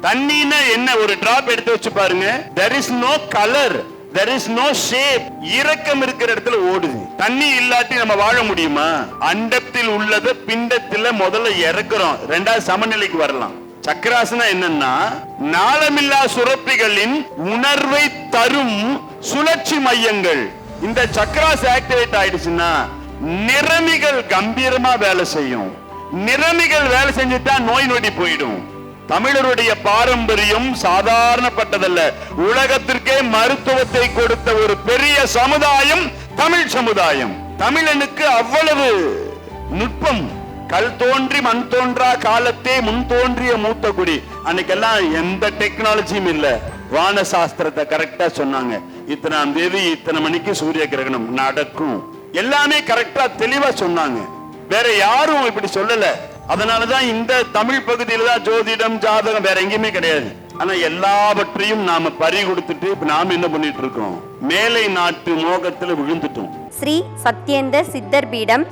தண்ணினா என்ன? ஒரு டிராப் எடுத்து வச்சு பாருங்க. there is no color, there is no shape. இரக்கம் இருக்கிற இடத்துல ஓடுது. தண்ணி இல்லாட்டி நம்ம வாழ முடியுமா? அண்டத்தில் உள்ளது பிண்டத்துல முதல்ல இறக்குறோம், ரெண்டாவது சமநிலைக்கு வரலாம். சக்கராசனா என்னன்னா, நாளமில்லா சுரப்பிகளின் உணர்வை தரும் சுழற்சி மையங்கள். இந்த சக்கராஸ் ஆக்டிவேட் ஆயிடுச்சுன்னா நிறமிகள் கம்பீரமா வேலை செய்யும். நிறமிகள் வேலை செஞ்சுட்டா நோய் நொடி போயிடும். தமிழருடைய பாரம்பரியம் சாதாரணப்பட்டதல்ல. உலகத்திற்கே மருத்துவத்தை கொடுத்த ஒரு பெரிய சமுதாயம் தமிழ் சமுதாயம். தமிழனுக்கு அவ்வளவு நுட்பம். கல் தோன்றி மண் தோன்றா காலத்தே முன் தோன்றிய மூத்த குடி. அன்னைக்கெல்லாம் எந்த டெக்னாலஜியும் இல்ல. வான சாஸ்திரத்தை கரெக்டா சொன்னாங்க. இத்தனாம் தேதி இத்தனை மணிக்கு சூரிய கிரகணம் நடக்கும், எல்லாமே கரெக்டா தெளிவா சொன்னாங்க. வேற யாரும் இப்படி சொல்லல. அதனாலதான் இந்த தமிழ் பகுதியில தான் ஜோதிடம் ஜாதகம் வேற எங்கேயுமே கிடையாது. ஆனா எல்லாவற்றையும் நாம பறி கொடுத்துட்டு இப்ப நாம என்ன பண்ணிட்டு இருக்கோம்? மேலை நாட்டு மோகத்துல விழுந்துட்டோம். ஸ்ரீ சத்யேந்தர் சித்தர் பீடம்